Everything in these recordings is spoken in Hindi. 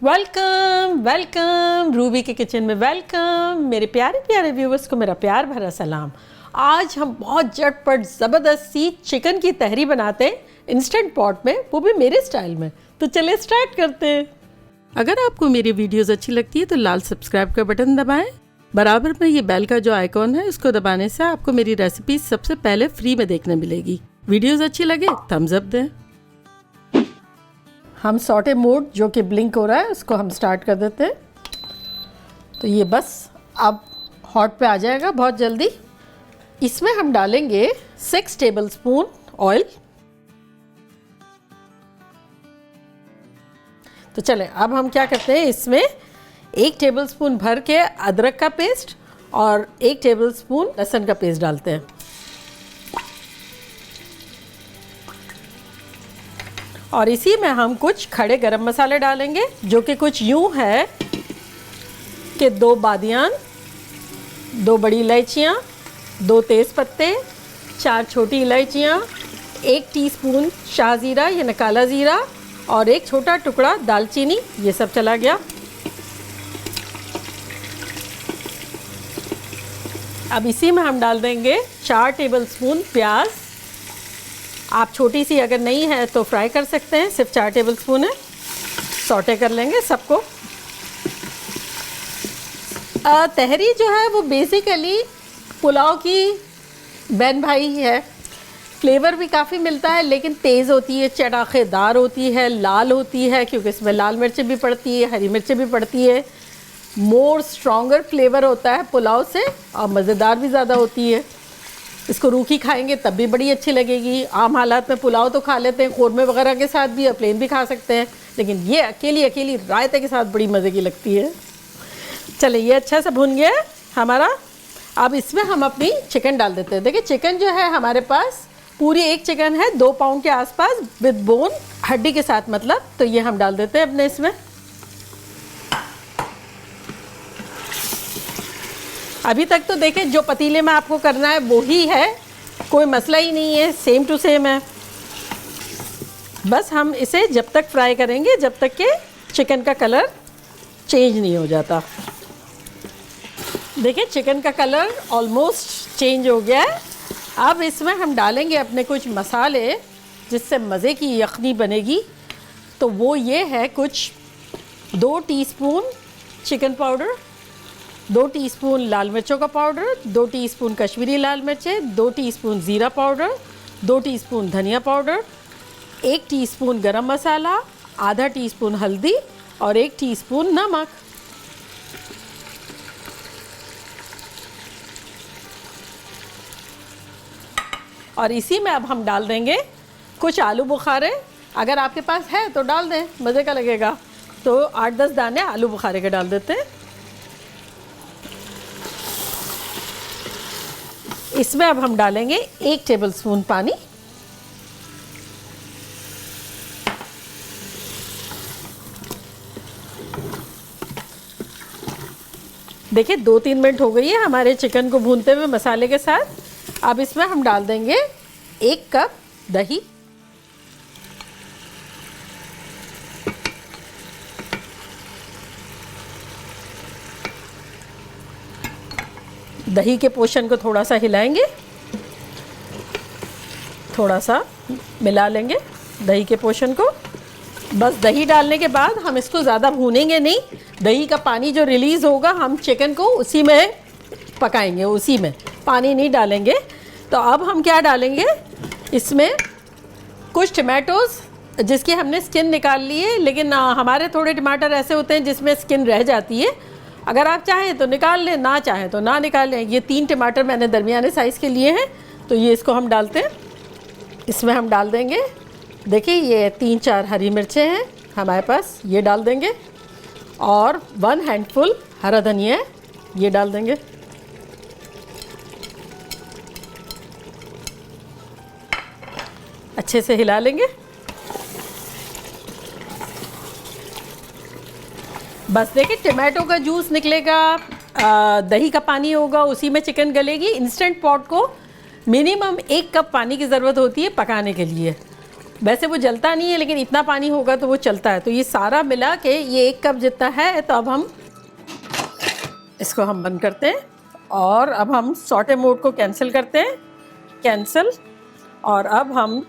वेलकम वेलकम रूबी के किचन में वेलकम। मेरे प्यारे प्यारे व्यूवर्स को मेरा प्यार भरा सलाम। आज हम बहुत झटपट ज़बरदस्त सी चिकन की तहरी बनाते हैं इंस्टेंट पॉट में, वो भी मेरे स्टाइल में। तो चलिए स्टार्ट करते हैं। अगर आपको मेरी वीडियोस अच्छी लगती है तो लाल सब्सक्राइब का बटन दबाएं। बराबर में ये बेल का जो आइकॉन है उसको दबाने से आपको मेरी रेसिपी सबसे पहले फ्री में देखने मिलेगी। वीडियोस अच्छी लगे थम्स अप दें। हम सॉटे मोड जो कि ब्लिंक हो रहा है उसको हम स्टार्ट कर देते हैं। तो ये बस अब हॉट पे आ जाएगा बहुत जल्दी। इसमें हम डालेंगे 6 टेबलस्पून ऑयल। तो चलें अब हम क्या करते हैं, इसमें 1 टेबलस्पून भर के अदरक का पेस्ट और 1 टेबलस्पून लहसुन का पेस्ट डालते हैं। और इसी में हम कुछ खड़े गरम मसाले डालेंगे जो कि कुछ यूं है कि 2 बादियान, 2 बड़ी इलायचियाँ, 2 तेज़ पत्ते, 4 छोटी इलायचियाँ, 1 टीस्पून शाह ज़ीरा यानी काला ज़ीरा और 1 छोटा टुकड़ा दालचीनी। ये सब चला गया। अब इसी में हम डाल देंगे 4 टेबलस्पून प्याज। आप छोटी सी अगर नहीं है तो फ्राई कर सकते हैं, सिर्फ 4 टेबलस्पून है। सौटे कर लेंगे सबको। तहरी जो है वो बेसिकली पुलाव की बहन भाई है। फ्लेवर भी काफ़ी मिलता है लेकिन तेज़ होती है, चटाखेदार होती है, लाल होती है क्योंकि इसमें लाल मिर्चें भी पड़ती है, हरी मिर्चें भी पड़ती है। मोर स्ट्रॉन्गर फ्लेवर होता है पुलाव से और मज़ेदार भी ज़्यादा होती है। इसको रूखी खाएंगे तब भी बड़ी अच्छी लगेगी। आम हालात में पुलाव तो खा लेते हैं क़ोरमे वगैरह के साथ भी, प्लेन भी खा सकते हैं, लेकिन ये अकेली अकेली रायते के साथ बड़ी मज़े की लगती है। चलिए ये अच्छा सा भुन गया है हमारा। अब इसमें हम अपनी चिकन डाल देते हैं। देखिए चिकन जो है हमारे पास पूरी 1 चिकन है 2 पाउंड के आसपास विद बोन, हड्डी के साथ मतलब। तो ये हम डाल देते हैं अपने इसमें। अभी तक तो देखें जो पतीले में आपको करना है वो ही है, कोई मसला ही नहीं है, सेम टू सेम है। बस हम इसे जब तक फ्राई करेंगे जब तक कि चिकन का कलर चेंज नहीं हो जाता। देखिए चिकन का कलर ऑलमोस्ट चेंज हो गया है। अब इसमें हम डालेंगे अपने कुछ मसाले जिससे मज़े की यखनी बनेगी। तो वो ये है कुछ 2 टीस्पून चिकन पाउडर, 2 टीस्पून लाल मिर्चों का पाउडर, 2 टीस्पून कश्मीरी लाल मिर्चें, 2 टीस्पून ज़ीरा पाउडर, 2 टीस्पून धनिया पाउडर, 1 टीस्पून गरम मसाला, आधा टीस्पून हल्दी और 1 टीस्पून नमक। और इसी में अब हम डाल देंगे कुछ आलू बुखारे। अगर आपके पास है तो डाल दें, मज़े का लगेगा। तो 8-10 दाने आलू बुखारे के डाल देते हैं। इसमें अब हम डालेंगे 1 टेबलस्पून पानी। देखिए 2-3 मिनट हो गई है हमारे चिकन को भूनते हुए मसाले के साथ। अब इसमें हम डाल देंगे 1 कप दही। दही के पोर्शन को थोड़ा सा हिलाएंगे, थोड़ा सा मिला लेंगे दही के पोर्शन को। बस दही डालने के बाद हम इसको ज़्यादा भूनेंगे नहीं। दही का पानी जो रिलीज़ होगा हम चिकन को उसी में पकाएंगे, उसी में, पानी नहीं डालेंगे। तो अब हम क्या डालेंगे इसमें कुछ टमाटोज़ जिसकी हमने स्किन निकाल ली है, लेकिन हमारे थोड़े टमाटर ऐसे होते हैं जिसमें स्किन रह जाती है। अगर आप चाहें तो निकाल लें, ना चाहें तो ना निकालें। ये 3 टमाटर मैंने दरमियाने साइज़ के लिए हैं। तो ये इसको हम डालते हैं। इसमें हम डाल देंगे, देखिए ये 3-4 हरी मिर्चें हैं हमारे पास, ये डाल देंगे। और 1 हैंडफुल हरा धनिया है, ये डाल देंगे। अच्छे से हिला लेंगे। बस देखिए टमाटो का जूस निकलेगा, दही का पानी होगा, उसी में चिकन गलेगी। इंस्टेंट पॉट को मिनिमम 1 कप पानी की ज़रूरत होती है पकाने के लिए। वैसे वो जलता नहीं है, लेकिन इतना पानी होगा तो वो चलता है। तो ये सारा मिला के ये 1 कप जितना है। तो अब हम इसको हम बंद करते हैं और अब हम सॉटे मोड को कैंसिल करते हैं, कैंसिल। और अब हम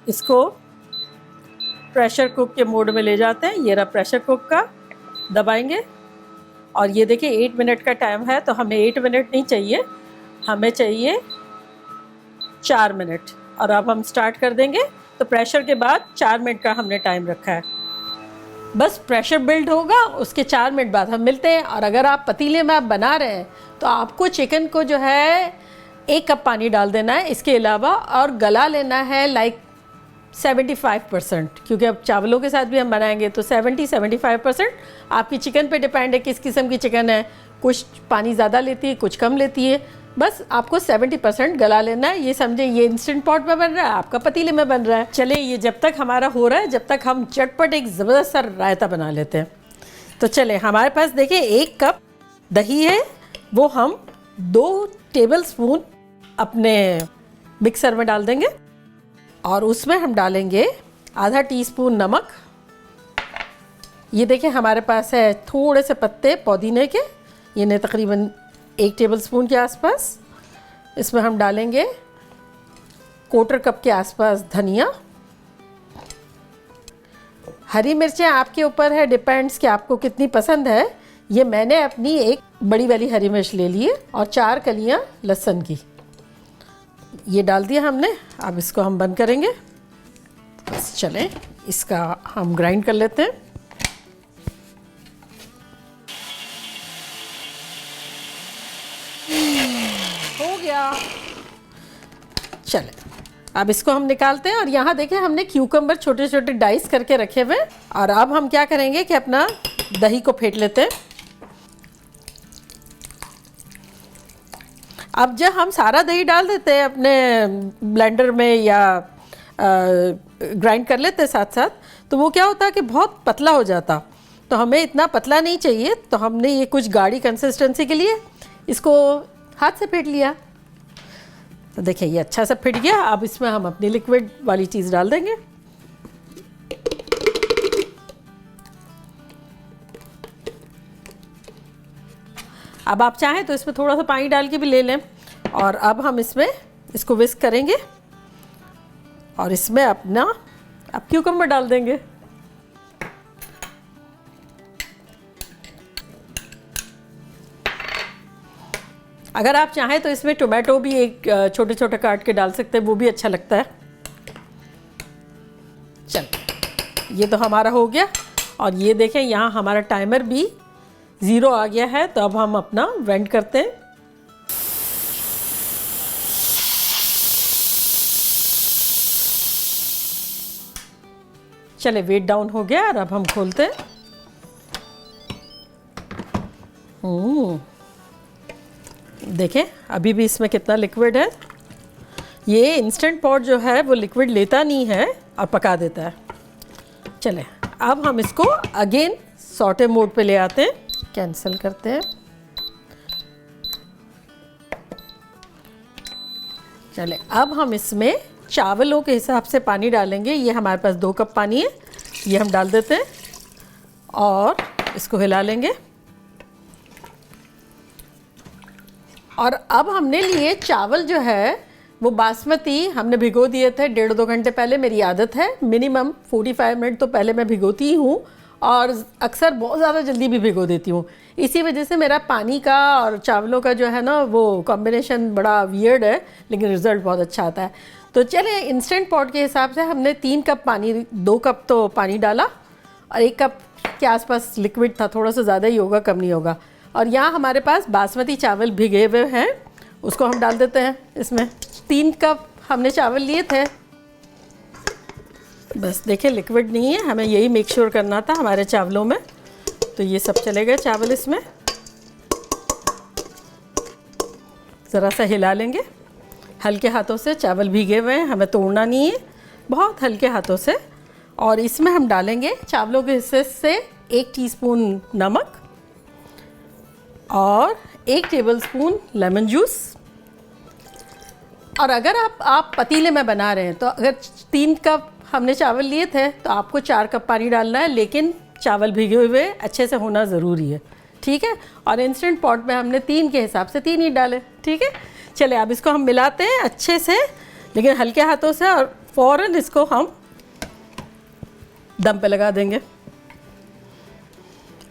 इसको प्रेशर कुक के मोड में ले जाते हैं। ये रहा प्रेशर कुक का, दबाएंगे और ये देखिए 8 मिनट का टाइम है। तो हमें 8 मिनट नहीं चाहिए, हमें चाहिए 4 मिनट। और अब हम स्टार्ट कर देंगे। तो प्रेशर के बाद 4 मिनट का हमने टाइम रखा है। बस प्रेशर बिल्ड होगा, उसके 4 मिनट बाद हम मिलते हैं। और अगर आप पतीले में आप बना रहे हैं तो आपको चिकन को जो है 1 कप पानी डाल देना है इसके अलावा, और गला लेना है लाइक 75%, क्योंकि अब चावलों के साथ भी हम बनाएंगे। तो 70-75% आपकी चिकन पे डिपेंड है किस किस्म की चिकन है। कुछ पानी ज़्यादा लेती है, कुछ कम लेती है। बस आपको 70% गला लेना है। ये समझे, ये इंस्टेंट पॉट में बन रहा है, आपका पतीले में बन रहा है। चले, ये जब तक हमारा हो रहा है, जब तक हम चटपट एक ज़बरदस्त सा रायता बना लेते हैं। तो चले, हमारे पास देखिए 1 कप दही है, वो हम 2 टेबल स्पून अपने मिक्सर में डाल देंगे। और उसमें हम डालेंगे आधा टीस्पून नमक। ये देखिए हमारे पास है थोड़े से पत्ते पुदीने के, ये ने तकरीबन 1 टेबल स्पून के आसपास। इसमें हम डालेंगे 1/4 कप के आसपास धनिया। हरी मिर्चें आपके ऊपर है, डिपेंड्स कि आपको कितनी पसंद है। ये मैंने अपनी 1 बड़ी वाली हरी मिर्च ले ली है और 4 कलियां लहसुन की, ये डाल दिया हमने। अब इसको हम बंद करेंगे। बस चलें, इसका हम ग्राइंड कर लेते हैं। हो गया, चले अब इसको हम निकालते हैं। और यहाँ देखें हमने क्यूकम्बर छोटे छोटे डाइस करके रखे हुए। और अब हम क्या करेंगे कि अपना दही को फेंट लेते हैं। अब जब हम सारा दही डाल देते हैं अपने ब्लेंडर में या ग्राइंड कर लेते हैं साथ साथ, तो वो क्या होता है कि बहुत पतला हो जाता। तो हमें इतना पतला नहीं चाहिए। तो हमने ये कुछ गाढ़ी कंसिस्टेंसी के लिए इसको हाथ से फेंट लिया। तो देखिए ये अच्छा सा फिट गया। अब इसमें हम अपनी लिक्विड वाली चीज़ डाल देंगे। अब आप चाहें तो इसमें थोड़ा सा पानी डाल के भी ले लें। और अब हम इसमें इसको विस्क करेंगे और इसमें अपना अब क्यूकम्बर डाल देंगे। अगर आप चाहें तो इसमें टोमेटो भी एक छोटे छोटे काट के डाल सकते हैं, वो भी अच्छा लगता है। चल, ये तो हमारा हो गया। और ये देखें यहाँ हमारा टाइमर भी 0 आ गया है। तो अब हम अपना वेंट करते हैं। चले, वेट डाउन हो गया और अब हम खोलते हैं। देखें अभी भी इसमें कितना लिक्विड है। ये इंस्टेंट पॉट जो है वो लिक्विड लेता नहीं है और पका देता है। चले, अब हम इसको अगेन सॉटे मोड पे ले आते हैं, कैंसिल करते हैं। चले, अब हम इसमें चावलों के हिसाब से पानी डालेंगे। ये हमारे पास 2 कप पानी है, ये हम डाल देते हैं और इसको हिला लेंगे। और अब हमने लिए चावल जो है वो बासमती हमने भिगो दिए थे 1.5-2 घंटे पहले। मेरी आदत है मिनिमम 45 मिनट तो पहले मैं भिगोती हूँ, और अक्सर बहुत ज़्यादा जल्दी भी भिगो देती हूँ। इसी वजह से मेरा पानी का और चावलों का जो है ना वो कॉम्बिनेशन बड़ा वियर्ड है, लेकिन रिज़ल्ट बहुत अच्छा आता है। तो चले, इंस्टेंट पॉट के हिसाब से हमने 3 कप पानी, 2 कप तो पानी डाला और 1 कप के आसपास लिक्विड था। थोड़ा सा ज़्यादा ही होगा, कम नहीं होगा। और यहाँ हमारे पास बासमती चावल भिगे हुए हैं, उसको हम डाल देते हैं इसमें। 3 कप हमने चावल लिए थे। बस देखिए लिक्विड नहीं है, हमें यही मेक श्योर करना था हमारे चावलों में। तो ये सब चले गए चावल इसमें। ज़रा सा हिला लेंगे हल्के हाथों से। चावल भीगे हुए हैं, हमें तोड़ना नहीं है, बहुत हल्के हाथों से। और इसमें हम डालेंगे चावलों के हिस्से से 1 टीस्पून नमक और 1 टेबलस्पून लेमन जूस। और अगर आप पतीले में बना रहे हैं तो अगर 3 कप हमने चावल लिए थे तो आपको 4 कप पानी डालना है, लेकिन चावल भिगे हुए अच्छे से होना ज़रूरी है, ठीक है। और इंस्टेंट पॉट में हमने 3 के हिसाब से 3 ही डाले, ठीक है। चलिए अब इसको हम मिलाते हैं अच्छे से, लेकिन हल्के हाथों से, और फ़ौरन इसको हम दम पे लगा देंगे।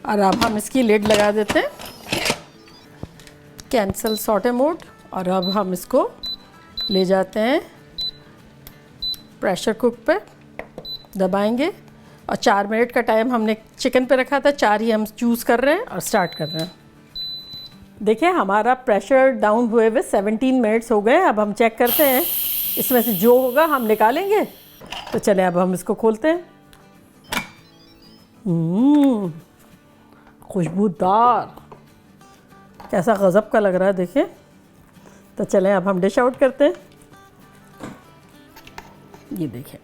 और अब हम इसकी लिड लगा देते हैं, कैंसल सॉटे मोड। और अब हम इसको ले जाते हैं प्रेशर कुक पे, दबाएंगे। और 4 मिनट का टाइम हमने चिकन पे रखा था, 4 ही हम चूज़ कर रहे हैं और स्टार्ट कर रहे हैं। देखिए हमारा प्रेशर डाउन हुए हुए 17 मिनट्स हो गए। अब हम चेक करते हैं, इसमें से जो होगा हम निकालेंगे। तो चलें अब हम इसको खोलते हैं। खुशबूदार, कैसा गज़ब का लग रहा है, देखिए। तो चलें अब हम डिश आउट करते हैं। ये देखिए,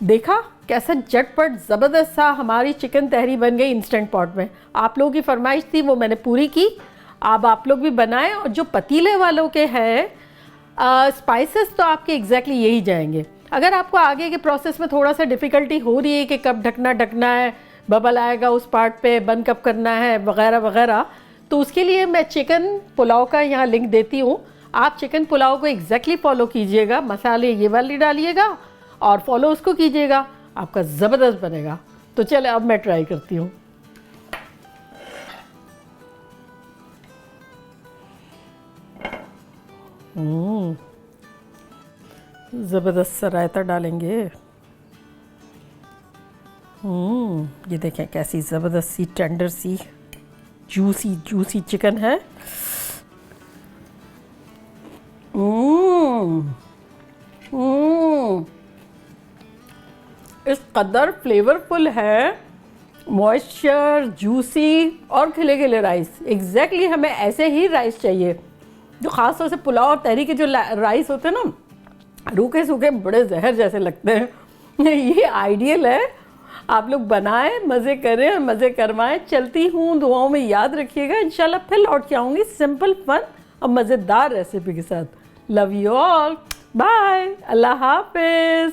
देखा कैसा झटपट ज़बरदस्त सा हमारी चिकन तहरी बन गई इंस्टेंट पॉट में। आप लोगों की फरमाइश थी, वो मैंने पूरी की। अब आप लोग भी बनाएं। और जो पतीले वालों के हैं स्पाइसेस तो आपके एग्जैक्टली यही जाएंगे। अगर आपको आगे के प्रोसेस में थोड़ा सा डिफ़िकल्टी हो रही है कि कब ढकना है, बबल आएगा उस पार्ट पे, बंद कब करना है, वगैरह वगैरह, तो उसके लिए मैं चिकन पुलाव का यहाँ लिंक देती हूँ। आप चिकन पुलाव को एग्जैक्टली फॉलो कीजिएगा, मसाले ये वाली डालिएगा और फॉलो उसको कीजिएगा, आपका ज़बरदस्त बनेगा। तो चले अब मैं ट्राई करती हूँ। ज़बरदस्त सा रायता डालेंगे। ये देखें कैसी ज़बरदस्त सी टेंडर सी जूसी चिकन है। इस कदर फ्लेवरफुल है, मॉइस्चर, जूसी और खिले खिले राइस। एग्जैक्टली हमें ऐसे ही राइस चाहिए, जो ख़ास तौर से पुलाव और तहरी के जो राइस होते हैं ना, रूखे सूखे बड़े जहर जैसे लगते हैं। ये आइडियल है। आप लोग बनाएं, मज़े करें और मज़े करवाएं। चलती हूँ, दुआओं में याद रखिएगा। इंशाल्लाह फिर लौट के आऊँगी सिंपल, फन और मज़ेदार रेसिपी के साथ। लव यू ऑल, बाय, अल्लाह हाफिज़।